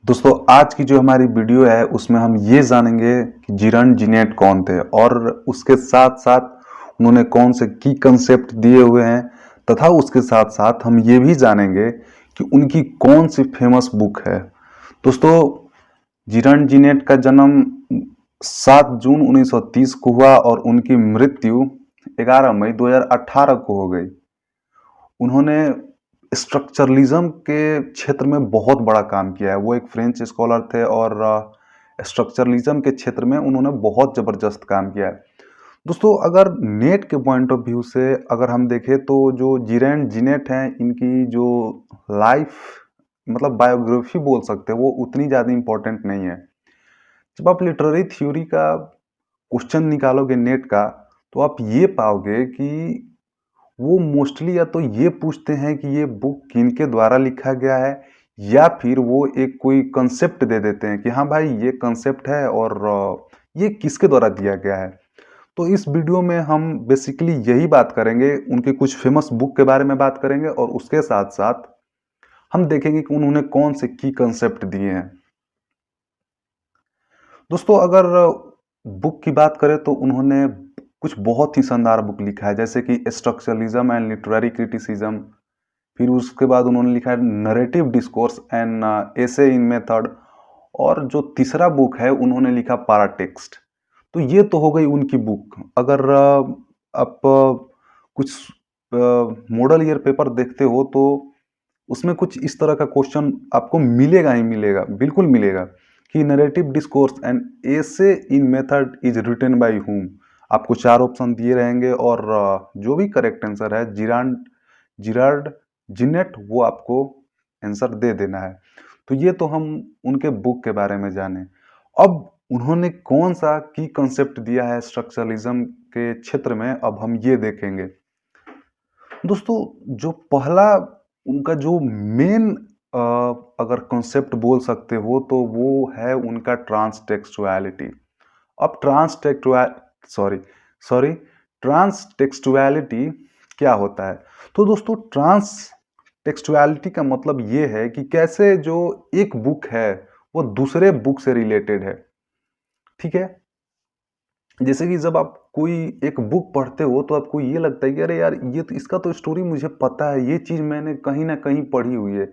दोस्तों आज की जो हमारी वीडियो है उसमें हम ये जानेंगे कि जीरन जीनेट कौन थे और उसके साथ साथ उन्होंने कौन से की कंसेप्ट दिए हुए हैं तथा उसके साथ साथ हम ये भी जानेंगे कि उनकी कौन सी फेमस बुक है। दोस्तों जीरन जीनेट का जन्म 7 जून 1930 को हुआ और उनकी मृत्यु 11 मई 2018 को हो गई। उन्होंने स्ट्रक्चरलिज्म के क्षेत्र में बहुत बड़ा काम किया है। वो एक फ्रेंच स्कॉलर थे और स्ट्रक्चरलिज्म के क्षेत्र में उन्होंने बहुत ज़बरदस्त काम किया है। दोस्तों अगर नेट के पॉइंट ऑफ व्यू से अगर हम देखें तो जो जीरेन जीनेट हैं इनकी जो लाइफ मतलब बायोग्राफी बोल सकते हैं वो उतनी ज़्यादा इम्पोर्टेंट नहीं है। जब आप लिटरेरी थ्योरी का क्वेश्चन निकालोगे नेट का तो आप ये पाओगे कि वो मोस्टली या तो ये पूछते हैं कि ये बुक किनके द्वारा लिखा गया है या फिर वो एक कोई कंसेप्ट दे देते हैं कि हाँ भाई ये कंसेप्ट है और ये किसके द्वारा दिया गया है। तो इस वीडियो में हम बेसिकली यही बात करेंगे, उनके कुछ फेमस बुक के बारे में बात करेंगे और उसके साथ साथ हम देखेंगे कि उन्होंने कौन से की कंसेप्ट दिए हैं। दोस्तों अगर बुक की बात करें तो उन्होंने कुछ बहुत ही शानदार बुक लिखा है जैसे कि स्ट्रक्चरलिज्म एंड लिटरेरी क्रिटिसिज्म। फिर उसके बाद उन्होंने लिखा है narrative discourse and essay in method. और जो तीसरा बुक है उन्होंने लिखा पाराटेक्स्ट। तो ये तो हो गई उनकी बुक। अगर आप कुछ मॉडल ईयर पेपर देखते हो तो उसमें कुछ इस तरह का क्वेश्चन आपको मिलेगा ही मिलेगा, बिल्कुल मिलेगा कि narrative discourse and essay in method is written by whom. आपको 4 ऑप्शन दिए रहेंगे और जो भी करेक्ट आंसर है जिरार्ड जिनेट वो आपको आंसर दे देना है। तो ये तो हम उनके बुक के बारे में जाने। अब उन्होंने कौन सा की कंसेप्ट दिया है स्ट्रक्चरलिज्म के क्षेत्र में, अब हम ये देखेंगे। दोस्तों जो पहला उनका जो मेन अगर कॉन्सेप्ट बोल सकते हो तो वो है उनका ट्रांसटेक्सुअलिटी। अब सॉरी सॉरी ट्रांसटेक्सुअलिटी क्या होता है? तो दोस्तों ट्रांसटेक्सुअलिटी का मतलब ये है कि कैसे जो एक बुक है वो दूसरे बुक से रिलेटेड है। ठीक है, जैसे कि जब आप कोई एक बुक पढ़ते हो तो आपको ये लगता है कि अरे यार ये तो इसका तो स्टोरी मुझे पता है, ये चीज मैंने कहीं ना कहीं पढ़ी हुई है।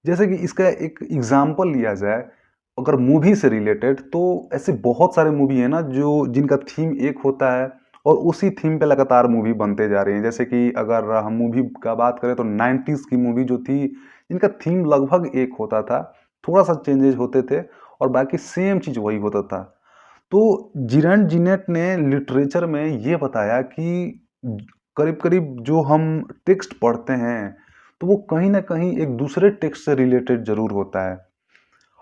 जैसे कि इसका एक एग्जाम्पल लिया जाए अगर मूवी से रिलेटेड तो ऐसे बहुत सारे मूवी है ना जो जिनका थीम एक होता है और उसी थीम पे लगातार मूवी बनते जा रही हैं। जैसे कि अगर हम मूवी का बात करें तो 90s की मूवी जो थी जिनका थीम लगभग एक होता था, थोड़ा सा चेंजेस होते थे और बाकी सेम चीज वही होता था। तो जीरन जीनेट ने लिटरेचर में ये बताया कि करीब करीब जो हम टेक्स्ट पढ़ते हैं तो वो कहीं ना कहीं एक दूसरे टेक्स्ट से रिलेटेड जरूर होता है।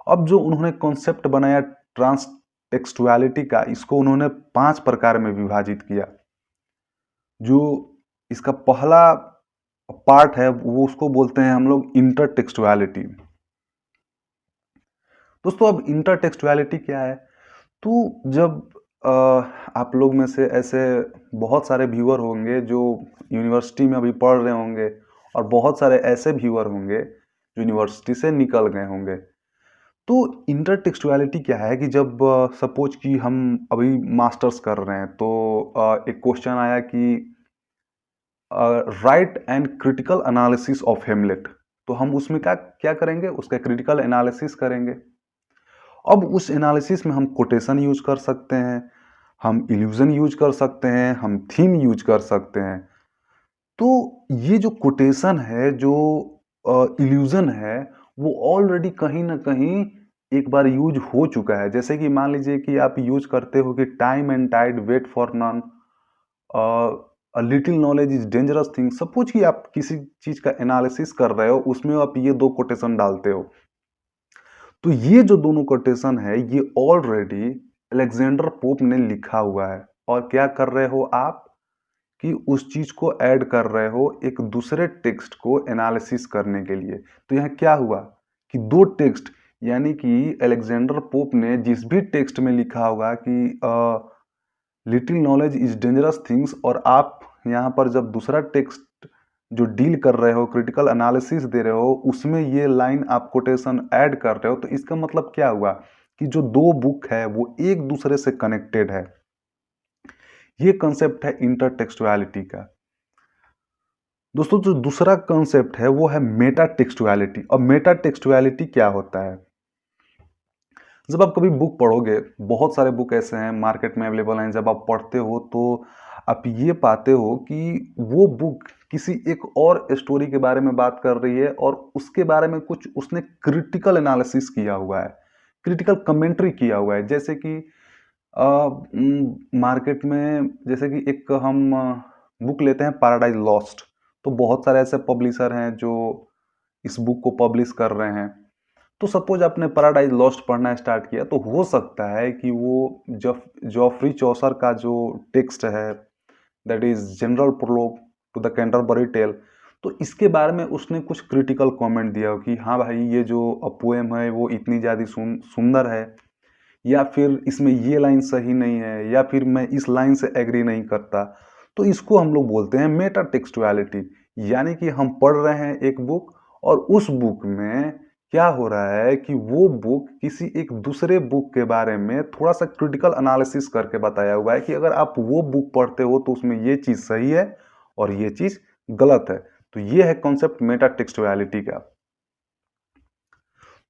अब जो उन्होंने कॉन्सेप्ट बनाया ट्रांस टेक्सटुअलिटी का, इसको उन्होंने 5 प्रकार में विभाजित किया। जो इसका पहला पार्ट है वो उसको बोलते हैं हम लोग इंटरटेक्सटुअलिटी। दोस्तों अब इंटरटेक्सटुअलिटी क्या है? तो जब आप लोग में से ऐसे बहुत सारे व्यूअर होंगे जो यूनिवर्सिटी में अभी पढ़ रहे होंगे और बहुत सारे ऐसे व्यूअर होंगे जो यूनिवर्सिटी से निकल गए होंगे। तो इंटरटेक्सुअलिटी क्या है कि जब सपोज कि हम अभी मास्टर्स कर रहे हैं तो एक क्वेश्चन आया कि write and critical analysis of Hamlet. तो हम उसमें क्या क्या करेंगे, उसका क्रिटिकल एनालिसिस करेंगे। अब उस एनालिसिस में हम कोटेशन यूज कर सकते हैं, हम इल्यूजन यूज कर सकते हैं, हम थीम यूज कर सकते हैं। तो ये जो कोटेशन है, जो इल्यूजन है, वो ऑलरेडी कहीं ना कहीं एक बार यूज हो चुका है। जैसे कि मान लीजिए कि आप यूज करते हो कि time and tide wait for none, little knowledge is dangerous thing. Suppose कि आप किसी चीज का एनालिसिस कर रहे हो, उसमें आप ये 2 कोटेशन डालते हो। तो ये जो दोनों कोटेशन है ये ऑलरेडी अलेक्जेंडर पोप ने लिखा हुआ है। और क्या कर रहे हो आप कि उस चीज को ऐड कर रहे हो एक दूसरे टेक्स्ट को एनालिसिस करने के लिए। तो यहाँ क्या हुआ कि 2 टेक्स्ट, यानी कि अलेक्जेंडर पोप ने जिस भी टेक्स्ट में लिखा होगा कि little knowledge is dangerous things, और आप यहाँ पर जब दूसरा टेक्स्ट जो डील कर रहे हो, क्रिटिकल एनालिसिस दे रहे हो, उसमें ये लाइन आप कोटेशन ऐड कर रहे हो, तो इसका मतलब क्या हुआ कि जो दो बुक है वो एक दूसरे से कनेक्टेड है। ये कंसेप्ट है इंटरटेक्सुअलिटी का। दोस्तों जो दूसरा कंसेप्ट है वो है मेटा टेक्सुअलिटी। और मेटा टेक्सुअलिटी क्या होता है? जब आप कभी बुक पढ़ोगे, बहुत सारे बुक ऐसे हैं मार्केट में अवेलेबल हैं, जब आप पढ़ते हो तो आप ये पाते हो कि वो बुक किसी एक और स्टोरी के बारे में बात कर रही है और उसके बारे में कुछ उसने क्रिटिकल एनालिसिस किया हुआ है, क्रिटिकल कमेंट्री किया हुआ है। जैसे कि मार्केट में जैसे कि एक हम बुक लेते हैं पैराडाइज लॉस्ट, तो बहुत सारे ऐसे पब्लिशर हैं जो इस बुक को पब्लिश कर रहे हैं। तो सपोज आपने पैराडाइज लॉस्ट पढ़ना स्टार्ट किया, तो हो सकता है कि वो जॉफ्री चौसर का जो टेक्स्ट है, that is general prologue to the Canterbury tale, तो इसके बारे में उसने कुछ क्रिटिकल कमेंट दिया हो कि हाँ भाई ये जो पोएम है वो इतनी ज़्यादा सुंदर है, या फिर इसमें ये लाइन सही नहीं है, या फिर मैं इस लाइन से एग्री नहीं करता। तो इसको हम लोग बोलते हैं मेटा टेक्सुअलिटी। यानी कि हम पढ़ रहे हैं एक बुक और उस बुक में क्या हो रहा है कि वो बुक किसी एक दूसरे बुक के बारे में थोड़ा सा क्रिटिकल एनालिसिस करके बताया हुआ है कि अगर आप वो बुक पढ़ते हो तो उसमें ये चीज़ सही है और ये चीज़ गलत है। तो ये है कॉन्सेप्ट मेटा टेक्सुअलिटी का।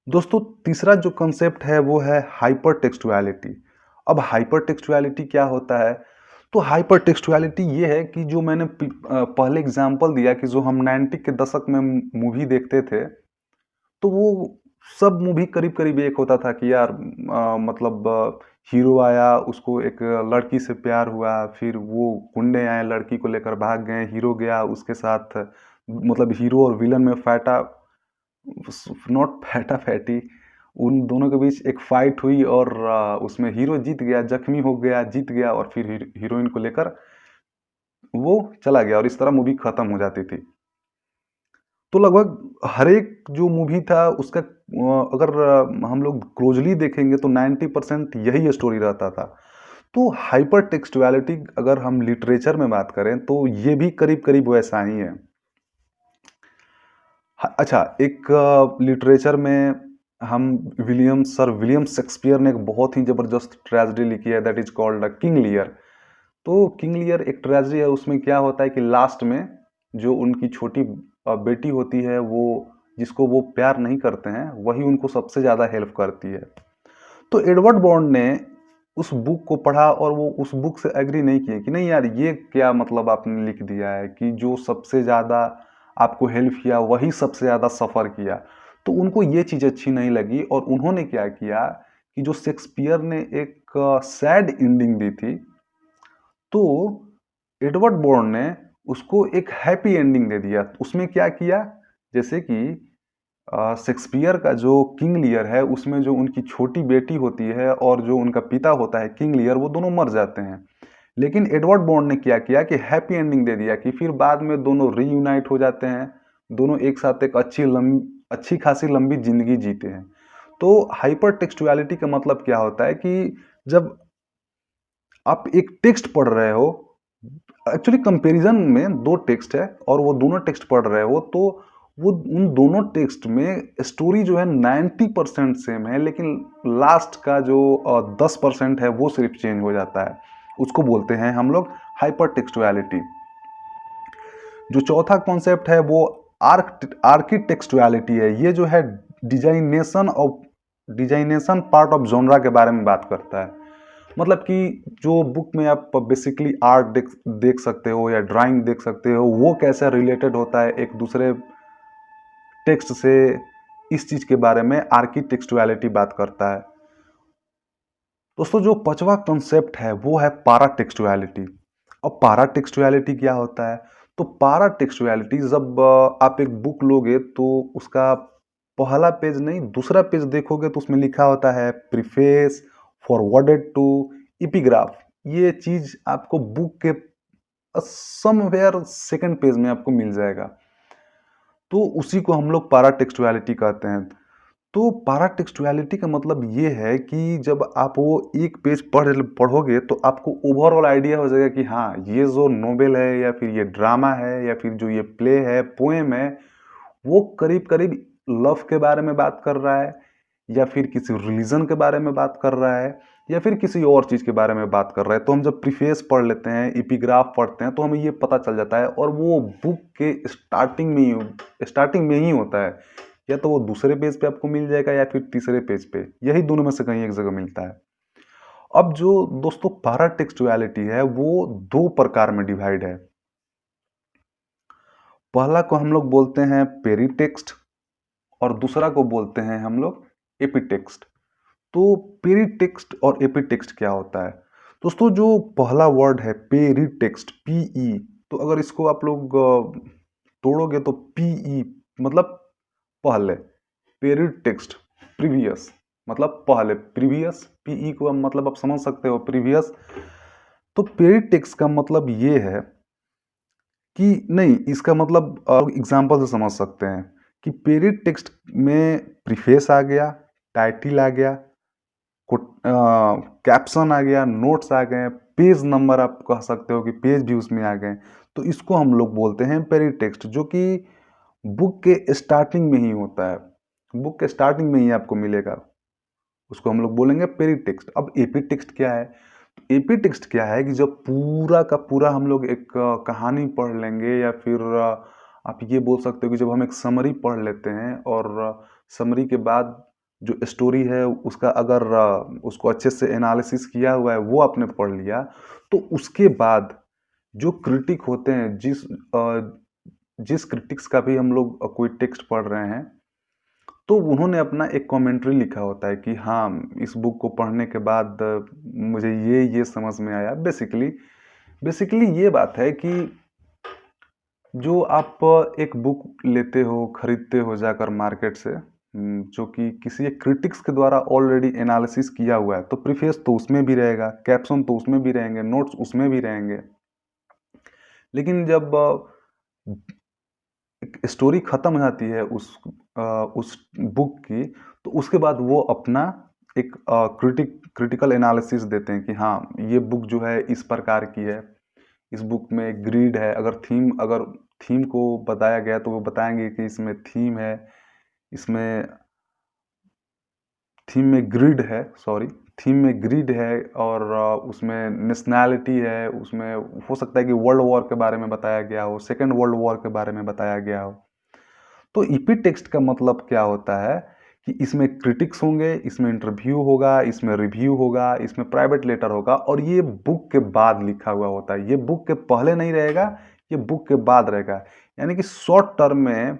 दोस्तों तीसरा जो कंसेप्ट है वो है हाइपर टेक्सुअलिटी। अब हाइपर टेक्सुअलिटी क्या होता है? तो हाइपर टेक्सुअलिटी ये है कि जो मैंने पहले एग्जांपल दिया कि जो हम 90 के दशक में मूवी देखते थे, तो वो सब मूवी करीब करीब एक होता था कि यार मतलब हीरो आया, उसको एक लड़की से प्यार हुआ, फिर वो गुंडे आए लड़की को लेकर भाग गए, हीरो गया उसके साथ, मतलब हीरो और विलन में फाटा नॉट फैटा फैटी, उन दोनों के बीच एक फाइट हुई और उसमें हीरो जीत गया, जख्मी हो गया, जीत गया और फिर हीरोइन को लेकर वो चला गया और इस तरह मूवी खत्म हो जाती थी। तो लगभग हर एक जो मूवी था उसका अगर हम लोग क्लोजली देखेंगे तो 90% यही स्टोरी रहता था। तो हाइपर टेक्सुअलिटी अगर हम लिटरेचर में बात करें तो ये भी करीब करीब वैसा ही है। अच्छा, एक लिटरेचर में हम सर विलियम शेक्सपियर ने एक बहुत ही ज़बरदस्त ट्रेजेडी लिखी है, that is called King Lear. तो किंग लियर एक ट्रेजेडी है, उसमें क्या होता है कि लास्ट में जो उनकी छोटी बेटी होती है, वो जिसको वो प्यार नहीं करते हैं, वही उनको सबसे ज़्यादा हेल्प करती है। तो एडवर्ड बॉन्ड ने उस बुक को पढ़ा और वो उस बुक से एग्री नहीं किए कि नहीं यार ये क्या मतलब आपने लिख दिया है कि जो सबसे ज़्यादा आपको हेल्प किया वही सबसे ज़्यादा सफ़र किया। तो उनको ये चीज़ अच्छी नहीं लगी और उन्होंने क्या किया कि जो शेक्सपियर ने एक सैड एंडिंग दी थी, तो एडवर्ड बॉन्ड ने उसको एक हैप्पी एंडिंग दे दिया। उसमें क्या किया, जैसे कि शेक्सपियर का जो किंग लियर है उसमें जो उनकी छोटी बेटी होती है और जो उनका पिता होता है किंग लियर, वो दोनों मर जाते हैं। लेकिन एडवर्ड बॉन्ड ने क्या किया कि हैप्पी एंडिंग दे दिया कि फिर बाद में दोनों रीयूनाइट हो जाते हैं, दोनों एक साथ एक अच्छी खासी लंबी जिंदगी जीते हैं। तो हाइपर टेक्सुअलिटी का मतलब क्या होता है कि जब आप एक टेक्स्ट पढ़ रहे हो, एक्चुअली कंपैरिजन में दो टेक्स्ट है और वो दोनों टेक्स्ट पढ़ रहे हो, तो वो उन दोनों टेक्स्ट में स्टोरी जो है 90% सेम है, लेकिन लास्ट का जो 10% है वो सिर्फ चेंज हो जाता है। उसको बोलते हैं हम लोग हाइपर टेक्सुअलिटी। जो चौथा कॉन्सेप्ट है वो आर्किटेक्चुअलिटी है। ये जो है डिजाइनेशन पार्ट ऑफ जॉनरा के बारे में बात करता है। मतलब कि जो बुक में आप बेसिकली आर्ट देख सकते हो या ड्राइंग देख सकते हो, वो कैसे रिलेटेड होता है एक दूसरे टेक्स्ट से, इस चीज के बारे में आर्किटेक्चुअलिटी बात करता है। दोस्तों जो पांचवा कॉन्सेप्ट है वो है पाराटेक्सुअलिटी। अब पाराटेक्सुअलिटी क्या होता है? तो पाराटेक्सुअलिटी जब आप एक बुक लोगे तो उसका पहला पेज नहीं दूसरा पेज देखोगे तो उसमें लिखा होता है प्रीफेस, फॉरवर्डेड टू, एपिग्राफ। ये चीज आपको बुक के समवेयर सेकंड पेज में आपको मिल जाएगा। तो उसी को हम लोग पाराटेक्सुअलिटी कहते हैं। तो पाराटेक्सुअलिटी का मतलब ये है कि जब आप वो एक पेज पढ़ोगे तो आपको ओवरऑल आइडिया हो जाएगा कि हाँ, ये जो नोवेल है या फिर ये ड्रामा है या फिर जो ये प्ले है, पोएम है, वो करीब-करीब लव के बारे में बात कर रहा है या फिर किसी रिलीजन के बारे में बात कर रहा है या फिर किसी और चीज़ के बारे में बात कर रहा है। तो हम जब प्रीफेस पढ़ लेते हैं, एपिग्राफ पढ़ते हैं तो हमें ये पता चल जाता है और वो बुक के स्टार्टिंग में ही होता है। या तो वो दूसरे पेज पे आपको मिल जाएगा या फिर तीसरे पेज पे, यही दोनों में से कहीं एक जगह मिलता है। अब जो दोस्तों पाराटेक्सुअलिटी है वो 2 प्रकार में डिवाइड है। पहला को हम लोग बोलते हैं पेरीटेक्स्ट और दूसरा को बोलते हैं हम लोग एपिटेक्स्ट। तो पेरीटेक्स्ट और एपिटेक्स्ट क्या होता है? दोस्तों जो पहला वर्ड है पेरीटेक्स्ट, पीई, तो अगर इसको आप लोग तोड़ोगे तो पीई मतलब पहले, पेरीटेक्स्ट प्रीवियस मतलब पहले, प्रीवियस, पीई को मतलब आप समझ सकते हो प्रीवियस। तो पेरीटेक्स्ट का मतलब ये है कि नहीं, इसका मतलब एग्जांपल से समझ सकते हैं कि पेरीटेक्स्ट में प्रीफेस आ गया, टाइटल आ गया, कैप्शन आ गया, नोट्स आ गए, पेज नंबर आप कह सकते हो कि पेज भी उसमें आ गए। तो इसको हम लोग बोलते हैं पेरीटेक्स्ट, जो कि बुक के स्टार्टिंग में ही होता है, बुक के स्टार्टिंग में ही आपको मिलेगा, उसको हम लोग बोलेंगे पेरीटेक्स्ट। अब एपीटेक्स्ट क्या है? एपीटेक्स्ट क्या है कि जब पूरा का पूरा हम लोग एक कहानी पढ़ लेंगे या फिर आप ये बोल सकते हो कि जब हम एक समरी पढ़ लेते हैं और समरी के बाद जो स्टोरी है उसका अगर उसको अच्छे से एनालिसिस किया हुआ है वो आपने पढ़ लिया, तो उसके बाद जो क्रिटिक होते हैं, जिस क्रिटिक्स का भी हम लोग कोई टेक्स्ट पढ़ रहे हैं, तो उन्होंने अपना एक कमेंट्री लिखा होता है कि हाँ, इस बुक को पढ़ने के बाद मुझे ये समझ में आया। बेसिकली ये बात है कि जो आप एक बुक लेते हो, खरीदते हो जाकर मार्केट से, जो कि किसी एक क्रिटिक्स के द्वारा ऑलरेडी एनालिसिस किया हुआ है, तो प्रीफेस तो उसमें भी रहेगा, कैप्शन तो उसमें भी रहेंगे, नोट्स उसमें भी रहेंगे। लेकिन जब एक स्टोरी खत्म हो जाती है उस बुक की, तो उसके बाद वो अपना एक क्रिटिकल एनालिसिस देते हैं कि हाँ, ये बुक जो है इस प्रकार की है, इस बुक में ग्रीड है, अगर थीम को बताया गया तो वो बताएंगे कि इसमें थीम है, इसमें थीम में ग्रिड है, सॉरी, थीम में ग्रिड है और उसमें नेशनैलिटी है, उसमें हो सकता है कि वर्ल्ड वॉर के बारे में बताया गया हो, सेकेंड वर्ल्ड वॉर के बारे में बताया गया हो। तो ईपी टेक्स्ट का मतलब क्या होता है कि इसमें क्रिटिक्स होंगे, इसमें इंटरव्यू होगा, इसमें रिव्यू होगा, इसमें प्राइवेट लेटर होगा और ये बुक के बाद लिखा हुआ होता है। ये बुक के पहले नहीं रहेगा, ये बुक के बाद रहेगा। यानी कि शॉर्ट टर्म में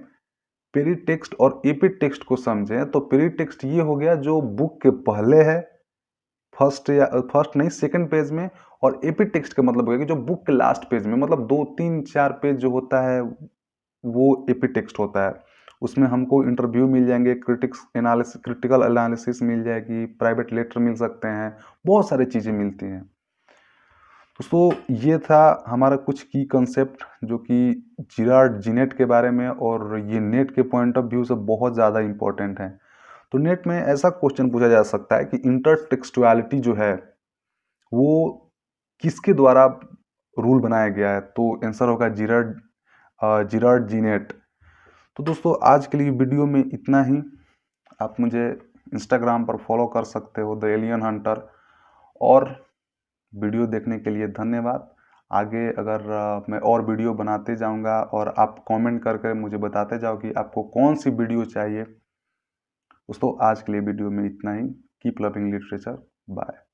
पेरी टेक्स्ट और एपी टेक्स्ट को समझें तो पेरी टेक्स्ट ये हो गया जो बुक के पहले है, फर्स्ट नहीं सेकंड पेज में, और एपी टेक्स्ट का मतलब हो गया कि जो बुक के लास्ट पेज में, मतलब 2, 3, 4 पेज जो होता है वो एपी टेक्स्ट होता है। उसमें हमको इंटरव्यू मिल जाएंगे, क्रिटिकल एनालिसिस मिल जाएगी, प्राइवेट लेटर मिल सकते हैं, बहुत सारी चीज़ें मिलती हैं। दोस्तों ये था हमारा कुछ की कंसेप्ट जो कि जिरार्ड जिनेट के बारे में, और ये नेट के पॉइंट ऑफ व्यू से बहुत ज़्यादा इंपॉर्टेंट है। तो नेट में ऐसा क्वेश्चन पूछा जा सकता है कि इंटरटेक्सुअलिटी जो है वो किसके द्वारा रूल बनाया गया है, तो आंसर होगा जिरार्ड जिनेट। तो दोस्तों आज के लिए वीडियो में इतना ही। आप मुझे इंस्टाग्राम पर फॉलो कर सकते हो, द एलियन हंटर। और वीडियो देखने के लिए धन्यवाद। आगे अगर मैं और वीडियो बनाते जाऊंगा और आप कमेंट करके मुझे बताते जाओ कि आपको कौन सी वीडियो चाहिए। दोस्तों आज के लिए वीडियो में इतना ही। Keep loving literature. बाय।